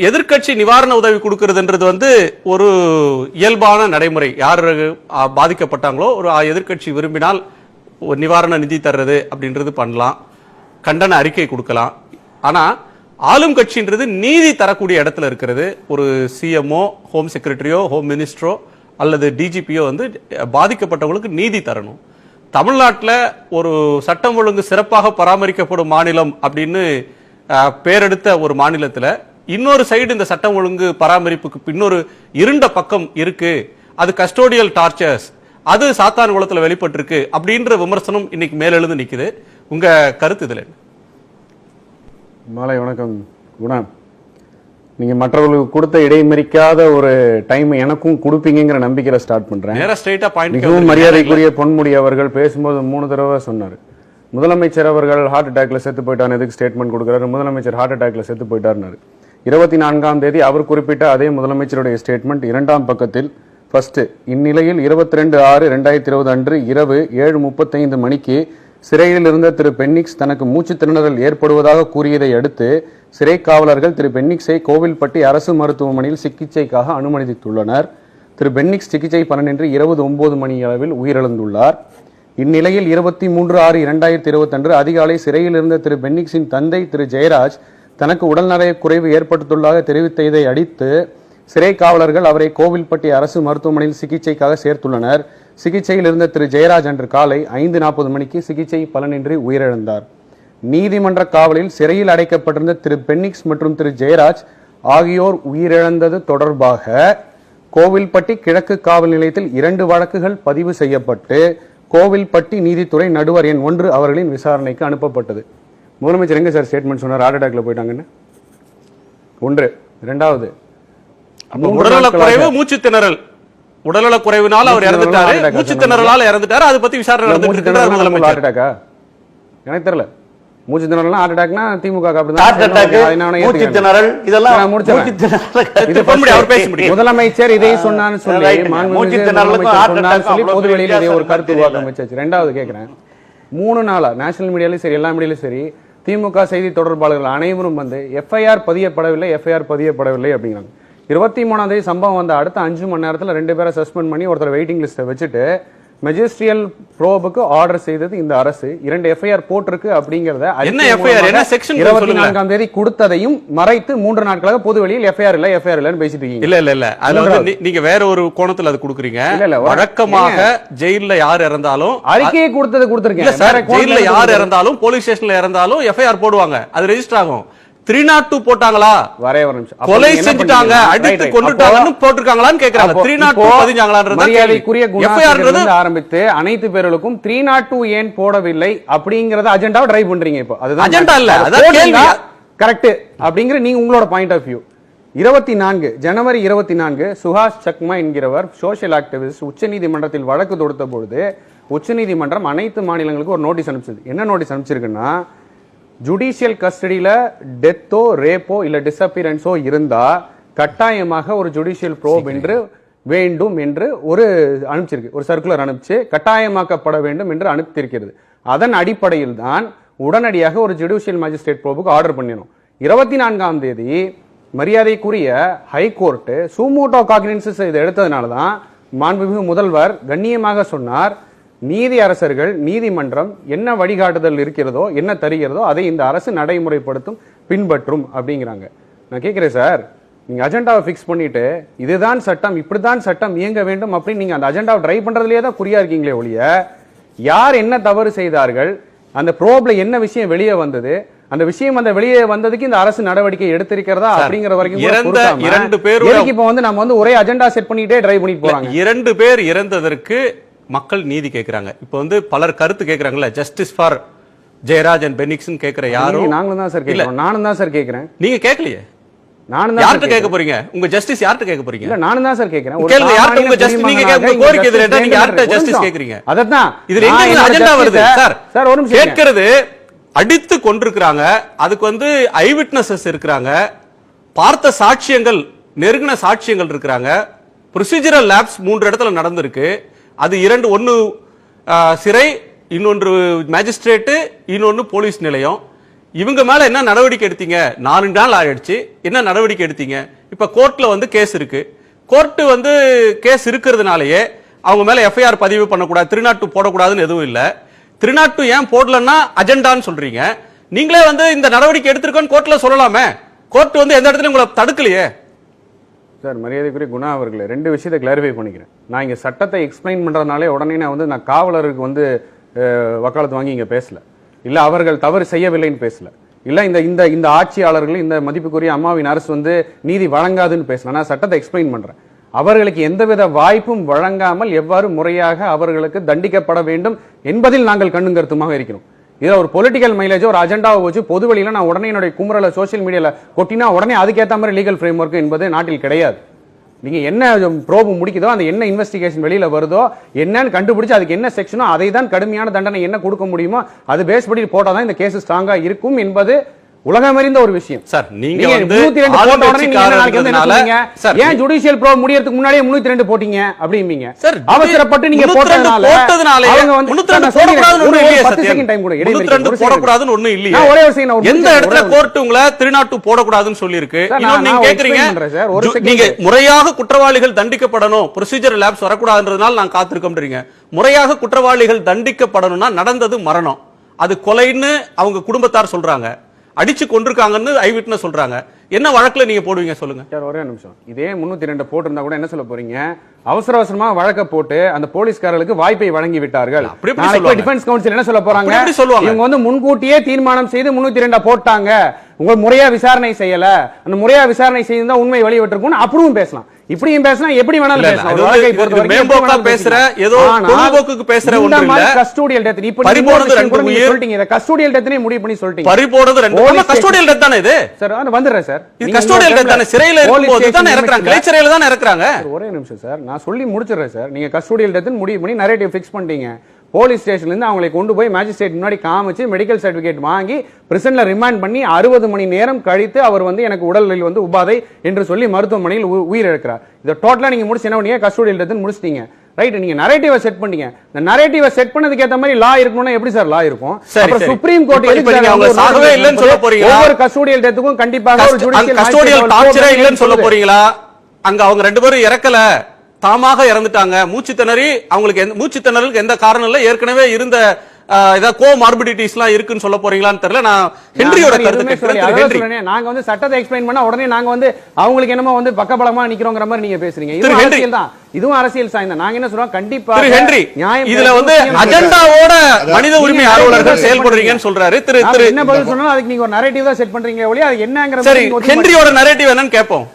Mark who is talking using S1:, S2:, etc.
S1: எதிர்க்கட்சி நிவாரண உதவி கொடுக்கிறதுன்றது ஒரு இயல்பான நடைமுறை. யார் பாதிக்கப்பட்டாங்களோ ஒரு எதிர்க்கட்சி விரும்பினால் ஒரு நிவாரண நிதி தர்றது அப்படின்றது பண்ணலாம், கண்டன அறிக்கை கொடுக்கலாம். ஆனா ஆளும் கட்சின்றது நீதி தரக்கூடிய இடத்துல இருக்கிறது. ஒரு சிஎம்ஓ, ஹோம் செக்ரட்டரியோ, ஹோம் மினிஸ்டரோ அல்லது டிஜிபியோ பாதிக்கப்பட்டவங்களுக்கு நீதி தரணும். தமிழ்நாட்டில் ஒரு சட்டம் ஒழுங்கு சிறப்பாக பராமரிக்கப்படும் மாநிலம் அப்படின்னு பேரெடுத்த ஒரு மாநிலத்தில் இன்னொரு சைடு இந்த சட்டம் ஒழுங்கு பராமரிப்புக்கு இன்னொரு இருண்ட பக்கம் இருக்கு. அது கஸ்டோடியல் டார்ச்சர்ஸ், அது சாத்தான் குளத்துல வெளிப்பட்டிருக்கு அப்படின்ற விமர்சனம் இன்னைக்கு மேலெழுந்து நிக்குது. உங்க கருத்து இதுல?
S2: மாலை வணக்கம் குணா. நீங்க மற்றவர்களுக்கு கொடுத்த இடைமறிக்காத ஒரு டைம் எனக்கும் கொடுப்பீங்கிற நம்பிக்கையில ஸ்டார்ட் பண்றேன். மிகவும் மரியாதைக்குரிய பொன்முடி அவர்கள் பேசும்போது 3 தடவை சொன்னாரு, முதலமைச்சர் அவர்கள் ஹார்ட் அட்டாக்ல செத்து போயிட்டார், எதுக்கு ஸ்டேட்மெண்ட் கொடுக்குறாரு, முதலமைச்சர் ஹார்ட் அட்டாக்ல செத்து போயிட்டார். 24ஆம் தேதி அவர் குறிப்பிட்ட அதே முதலமைச்சருடைய ஸ்டேட்மெண்ட் 2ஆம் பக்கத்தில் ஃபர்ஸ்ட், இந்நிலையில் 22/6/2020 அன்று இரவு 7:35 மணிக்கு சிறையில் இருந்த திரு பென்னிக்ஸ் தனக்கு மூச்சு திணறல் ஏற்படுவதாக கூறியதை அடுத்து சிறை காவலர்கள் திரு பென்னிக்ஸை கோவில்பட்டி அரசு மருத்துவமனையில் சிகிச்சைக்காக அனுமதித்துள்ளனர். திரு பென்னிக்ஸ் சிகிச்சை பலனின்றி 9 மணி அளவில் உயிரிழந்துள்ளார். இந்நிலையில் 23/6/2020 அன்று அதிகாலை சிறையில் இருந்த திரு பென்னிக்ஸின் தந்தை திரு ஜெயராஜ் தனக்கு உடல்நல குறைவு ஏற்பட்டுள்ளதாக தெரிவித்ததை அடுத்து சிறை காவலர்கள் அவரை கோவில்பட்டி அரசு மருத்துவமனையில் சிகிச்சைக்காக சேர்த்துள்ளனர். சிகிச்சையில் இருந்த திரு ஜெயராஜ் அன்று காலை 5:40 மணிக்கு சிகிச்சை பலனின்றி உயிரிழந்தார். நீதிமன்ற காவலில் சிறையில் அடைக்கப்பட்டிருந்த திரு பென்னிக்ஸ் மற்றும் திரு ஜெயராஜ் ஆகியோர் உயிரிழந்தது தொடர்பாக கோவில்பட்டி கிழக்கு காவல் நிலையத்தில் 2 வழக்குகள் பதிவு செய்யப்பட்டு கோவில்பட்டி நீதித்துறை நடுவர் எண் 1 அவர்களின் விசாரணைக்கு அனுப்பப்பட்டது. முதலமைச்சர் எங்க சார் ஸ்டேட்மெண்ட் சொன்னார் ஹார்ட் அட்டாக்ல போயிட்டாங்கன்னு? ஒன்று. இரண்டாவது,
S1: உடல்நல குறைவு, மூச்சு திணறல். உடல்நல குறைவினால் அவர் இறந்துட்டாரு, மூச்சு திணறலால இறந்துட்டாரு. அதை பத்தி விசாரணை நடந்துட்டு இருக்கு.
S2: ஹார்ட் அட்டாக்கா? எனக்கு தெரியல. மூச்சு திணறல்னா ஹார்ட் அட்டாக்னா திமுக முதலமைச்சர் இதை சொன்னான்னு சொல்லி பொது வெளியில் இதை ஒரு கருத்து உருவாக்கம் வச்சாச்சு. ரெண்டாவது கேட்கிறேன், 3 நாளா நேஷனல் மீடியாலும் சரி எல்லா மீடியாலும் சரி திமுக செய்தி தொடர்பாளர்கள் அனைவரும் எஃப்ஐஆர் பதியப்படவில்லை அப்படிங்கிறாங்க. 23ஆம் தேதி சம்பவம் வந்த அடுத்த 5 மணி நேரத்தில் 2 பேரை சஸ்பெண்ட் பண்ணி ஒருத்தர் வெயிட்டிங் லிஸ்ட்டை வச்சுட்டு மெஜிஸ்ட்ரியல் ப்ரோபுக்கு ஆர்டர் செய்தது இந்த அரசு. 2 எஃப்ஐஆர் போட்டிருக்கு அப்படிங்கறத 24ஆம் தேதி கொடுத்ததையும் மறைத்து 3 நாட்களாக பொது வெளியில் எஃப்ஐஆர் இல்லன்னு பேசிட்டு இருக்கீங்க.
S1: இல்ல அது நீங்க வேற ஒரு கோணத்துல அது கொடுக்குறீங்க. வழக்கமாக ஜெயில யார் இறந்தாலும்
S2: அறிக்கையை கொடுத்திருக்கேன்.
S1: ஜெயில யார் இறந்தாலும் போலீஸ் ஸ்டேஷன்ல இறந்தாலும் எஃப்ஐஆர் போடுவாங்க, அது ரெஜிஸ்டர் ஆகும். 302 போட்டாங்களா, கொலை செஞ்சுட்டாங்க, அடித்து கொன்னுட்டாங்கன்னு போட்டுருக்காங்களான்னு கேக்குறாங்க. 302 பதிஞ்சாங்களான்றது
S2: மரியாதைக்குரிய குணாதிலிருந்து ஆரம்பித்து அனைத்து பேர்களுக்கும் 302 ஏன் போடவில்லை அப்படிங்கறத அஜெண்டாவை டிரைவ் பண்றீங்க. இப்போ அதுதான் அஜெண்டா இல்ல, அதான் கேள்வி. கரெக்ட் அப்படிங்கிற நீங்க உங்களோட பாயிண்ட் ஆஃப் வியூ. 24 ஜனவரி 24 சுஹாஷ் சக்மா என்கிறவர் சோசியல் ஆக்டிவிஸ்ட் உச்சநீதிமன்றத்தில் வழக்கு தொடுத்த பொழுது உச்சநீதிமன்றம் அனைத்து மாநிலங்களுக்கும் ஒரு நோட்டீஸ் அனுப்பிச்சது. என்ன நோட்டீஸ் அனுப்பிச்சிருக்குன்னா, ஜுடிஷியல் கஸ்டடியில டெத்தோ ரேப்போ இல்ல டிசப்பியரன்ஸோ இருந்தா கட்டாயமாக ஒரு ஜுடிஷியல் ப்ரோப் என்று வேண்டும் என்று ஒரு அனுப்பிச்சிருக்கு, ஒரு சர்க்குலர் அனுப்பிச்சு கட்டாயமாக்கப்பட வேண்டும் என்று அனுப்பித்திருக்கிறது. அதன் அடிப்படையில் தான் உடனடியாக ஒரு ஜுடிஷியல் மேஜிஸ்ட்ரேட் ப்ரோபுக்கு ஆர்டர் பண்ணினோம். 24ஆம் தேதி மரியாதைக்குரிய ஹைகோர்ட் சூமோட்டோ காக்னிசன்ஸ் இதை எடுத்ததுனால தான் மாண்புமிகு முதல்வர் கண்ணியமாக சொன்னார், நீதி அரசர்கள் நீதிமன்றம் என்ன வழிகாட்டுதல் இருக்கிறதோ என்ன தருகிறதோ அதை இந்த அரசு நடைமுறைப்படுத்தும் பின்பற்றும் அப்படிங்கிறாங்க. நான் கேட்கிறேன் சார், நீங்க அஜெண்டாவை பிக்ஸ் பண்ணிட்டு இதுதான் சட்டம் இப்படிதான் சட்டம் இயங்க வேண்டும் அப்படின்னு நீங்க அந்த அஜெண்டாவை ட்ரை பண்றதுலயே தான் குறியா இருக்கீங்களே ஒழிய யார் என்ன தவறு செய்தார்கள், அந்த ப்ரோப்ல என்ன விஷயம் வெளியே வந்தது, அந்த விஷயம் அந்த வெளியே வந்ததுக்கு இந்த அரசு நடவடிக்கை எடுத்திருக்கிறதா அப்படிங்கிற வரைக்கும்
S1: 2 பேர்
S2: இப்ப நம்ம ஒரே அஜெண்டா செட் பண்ணிட்டே ட்ரை பண்ணிட்டு போறாங்க.
S1: 2 பேர் இறந்ததற்கு மக்கள் நீதி கேட்கிறாங்க. இப்ப பலர் கருத்து கேட்கறாங்கல்ல, justice for Jayaraj and Bennix கேட்கிற யாரும்
S2: நாங்களும் தான் சார் கேட்கிறோம். நானும் தான் சார் கேட்கிறேன்.
S1: நீங்க கேட்கலையே,
S2: நானும் தான்
S1: யார்கிட்ட கேட்க போறீங்க? உங்க ஜஸ்டிஸ் யார்கிட்ட கேட்க போறீங்க?
S2: இல்ல நானும் தான் சார் கேட்கிறேன்.
S1: கேளுங்க, யார்கிட்ட உங்க ஜஸ்டிஸ் நீங்க கேட்க கோரிக்கை எதுல நீங்க யார்கிட்ட ஜஸ்டிஸ் கேக்குறீங்க?
S2: அததான்
S1: இதுல எங்க அஜெண்டா வருது சார்? சார் ஒரு நிமிஷம், கேட்கிறது அடித்து கொண்டிருக்கிறாங்க, அதுக்கு ஐ விட்னஸஸ் இருக்கிறாங்க, பார்த்த சாட்சியங்கள் நெருங்கின சாட்சியங்கள் இருக்கிறாங்க, ப்ரொசீஜரல் லேப்ஸ் 3 இடத்துல நடந்திருக்கு. அது 2, ஒன்னு சிறை, இன்னொன்று மேஜிஸ்ட்ரேட், இன்னொன்னு போலீஸ் நிலையம். இவங்க மேல என்ன நடவடிக்கை எடுத்தீங்க? 4 நாள் ஆயிடுச்சு, என்ன நடவடிக்கை எடுத்தீங்க? இப்ப கோர்ட்ல வந்து கேஸ் இருக்கு. கோர்ட் வந்து கேஸ் இருக்கிறதுனாலயே அவங்க மேல எஃப்ஐஆர் பதிவு பண்ணக்கூடாது, திருநாட்டு போடக்கூடாதுன்னு எதுவும் இல்ல. திருநாட்டு ஏன் போடலன்னா அஜெண்டான்னு சொல்றீங்க. நீங்களே வந்து இந்த நடவடிக்கை எடுத்திருக்கோன்னு கோர்ட்ல சொல்லலாமே. கோர்ட் வந்து எந்த இடத்துலயும் உங்களை தடுக்கலையே.
S2: சார், மரியாதைக்குரிய குணா அவர்களே, 2 விஷயத்தை கிளாரிஃபை பண்ணிக்கிறேன். நான் இங்க சட்டத்தை எக்ஸ்பிளைன் பண்றதுனாலே உடனே நான் காவலருக்கு வந்து வக்காலத்து வாங்கி இங்க பேசல, இல்ல அவர்கள் தவறு செய்யவில்லைன்னு பேசல, இல்ல இந்த இந்த இந்த ஆட்சியாளர்கள், இந்த மதிப்புக்குரிய அம்மாவின் அரசு வந்து நீதி வழங்காதுன்னு பேசல. நான் சட்டத்தை எக்ஸ்பிளைன் பண்றேன். அவர்களுக்கு எந்தவித வாய்ப்பும் வழங்காமல் எவ்வாறு முறையாக அவர்களுக்கு தண்டிக்கப்பட வேண்டும் என்பதில் நாங்கள் கண்ணும் கருத்துமாக இருக்கிறோம். இதுல ஒரு பொலிட்டிக்கல் மைலேஜ், ஒரு அஜெண்டாவை வச்சு பொது வழியில நான் உடனே என்னுடைய குமுறலை சோசியல் மீடியால கொட்டினா உடனே அதுக்கேற்ற மாதிரி லீகல் ஃப்ரேம் ஒர்க் என்பது நாட்டில் கிடையாது. நீங்க என்ன ப்ரோபு முடிக்குதோ, அந்த என்ன இன்வெஸ்டிகேஷன் வெளியில வருதோ, என்னன்னு கண்டுபிடிச்சு அதுக்கு என்ன செக்ஷனோ அதை தான் கடுமையான தண்டனை என்ன கொடுக்க முடியுமோ அது பேஸ் படி போட்டாதான் இந்த கேஸ் ஸ்ட்ராங்கா இருக்கும் என்பது உலகமறிந்த ஒரு விஷயம்.
S1: சார், நீங்க
S2: வந்து 302 போட்ட உடனே நீங்க நாளைக்கு வந்து என்ன சொல்றீங்க? ஏன் ஜுடிஷியல் ப்ரோப் முடியறதுக்கு முன்னாடியே 302 போட்டீங்க அப்படிம்பீங்க? அவசரப்பட்டு நீங்க போட்டதனால அவங்க வந்து
S1: 302 போடக்கூடாதுன்னு ஒண்ணு இல்லையே. 10 செகண்ட் டைம் கூட 302 போடக்கூடாதுன்னு ஒண்ணு இல்லையே. நான் ஒரே ஒரு செகண்ட், எந்த இடத்துல கோர்ட் உங்களை திருநாட்டு போடக்கூடாதுன்னு சொல்லி இருக்கு? இன்னொன்னு நீங்க கேக்குறீங்க, நீங்க முறையாக குற்றவாளிகள் தண்டிக்கப்படணும், ப்ரொசீஜர் லேப்ஸ் வரக்கூடாதுன்றதுனால நான் காத்திருக்கோம்ன்றீங்க. முறையாக குற்றவாளிகள் தண்டிக்கப்படணும்னா நடந்தது மரணம், அது கொலைன்னு அவங்க குடும்பத்தார் சொல்றாங்க, அடிச்சு கொண்டிருக்காங்கன்னு ஐ விட்னஸ் சொல்றாங்க. என்ன வழக்குல நீங்க போடுவீங்க சொல்லுங்க
S2: சார்? ஒரே நிமிஷம். இதே 302 போட்டிருந்தா கூட என்ன சொல்ல போறீங்க? அவசர அவசரமா வழக்க போட்டு அந்த போலீஸ்காரர்களுக்கு வாய்ப்பை வழங்கி விட்டார்கள். டிஃபென்ஸ் கவுன்சில் என்ன சொல்ல போறாங்க? இவங்க வந்து முன்கூட்டியே தீர்மானம் செய்து 302 போட்டாங்க, உங்க முறையா விசாரணை செய்யல, அந்த முறையா விசாரணை செய்திருந்தா உண்மை வெளியிட்டிருக்கும் அப்படியும் பேசலாம். இப்படியும் பேசினா எப்படி வேணாலும் பேசலாம்.
S1: மேம்போக்கா பேசுற, ஏதோ பொதுபோக்குக்கு பேசுற ஒன்று இல்ல.
S2: கஸ்டோடியல் டெத் இப்ப
S1: பரிபோனது 2 உயிர்
S2: சொல்லிட்டீங்க. இத கஸ்டோடியல் டெத்னே முடிவு பண்ணி சொல்லிட்டீங்க.
S1: பரிபோனது 2 கஸ்டோடியல் டெத் தானே இது?
S2: சார் நான் வந்துறேன் சார்.
S1: இது கஸ்டோடியல் டெத் தானே? சிறையில இருக்கும்போது தானே இறக்குறாங்க, கிளை சிறையில தானே இறக்குறாங்க.
S2: ஒரே நிமிஷம் சார், நான் சொல்லி முடிச்சிடுறேன் சார். நீங்க கஸ்டோடியல் டெத்னு முடிவு பண்ணி நரேட்டிவ் ஃபிக்ஸ் பண்ணிட்டீங்க. போலீஸ் ஸ்டேஷன்ல இருந்து அவங்களை கொண்டு போய் மேஜிஸ்ட்ரேட் முன்னாடி காமிச்சு மெடிக்கல் சர்டிபிகேட் வாங்கி பிரிசன்ல ரிமாண்ட் பண்ணி 60 மணி நேரம் கழித்து அவர் வந்து எனக்கு உடல்நிலை வந்து உபாதை என்று சொல்லி மருத்துவமனையில் உயிரிழக்கிறார். இதை டோட்டலா நீங்க முடிச்சு என்ன பண்ணீங்க? கஸ்டோடியல் டெத் முடிச்சிட்டீங்க. ரைட், நீங்க நரேட்டிவை செட் பண்ணீங்க. இந்த நரேட்டிவை செட் பண்ணதுக்கு ஏத்த மாதிரி லா இருக்கணும்னா எப்படி சார் லா இருக்கும்? அப்புறம் சுப்ரீம் கோர்ட் எதுக்கு அவங்க சாகவே இல்லன்னு சொல்ல போறீங்க? ஒவ்வொரு கஸ்டோடியல் டெத்துக்கும் கண்டிப்பாக ஒரு ஜுடிஷியல் கஸ்டோடியல்
S1: டார்ச்சரே இல்லன்னு சொல்ல போறீங்களா? அங்க அவங்க 2 பேரும் இறக்கல, தாமாக இறந்துட்டாங்க. மூச்சு திணறி, அவங்களுக்கு மூச்சு திணறலுக்கு எந்த காரணம் இல்ல, ஏற்கனவே இருந்த ஏதாவது கோமார்பிடிட்டிஸ் எல்லாம் இருக்குன்னு சொல்ல போறீங்களான்னு தெரியல. நான் ஹென்ரியோட கருத்து கேட்கிறேன்.
S2: நாங்க வந்து சட்டத்தை எக்ஸ்பிளைன் பண்ணா உடனே நாங்க வந்து அவங்களுக்கு என்னமோ வந்து பக்கபலமா நிக்கிறோங்கிற மாதிரி நீங்க பேசுறீங்க. இது அரசியல் தான், இதுவும் அரசியல் சாய்ந்த. நாங்க என்ன சொல்றோம், கண்டிப்பா
S1: ஹென்றி இதுல வந்து அஜெண்டாவோட மனித உரிமை ஆர்வலர்கள் செயல்படுறீங்கன்னு சொல்றாரு.
S2: என்ன பதில் சொன்னாலும் அதுக்கு நீங்க ஒரு நரேட்டிவ் தான் செட் பண்றீங்க ஒழிய அது என்னங்கற
S1: சரி, ஹென்ரியோட நரேட்டிவ் என்னன்னு கேட்போம்.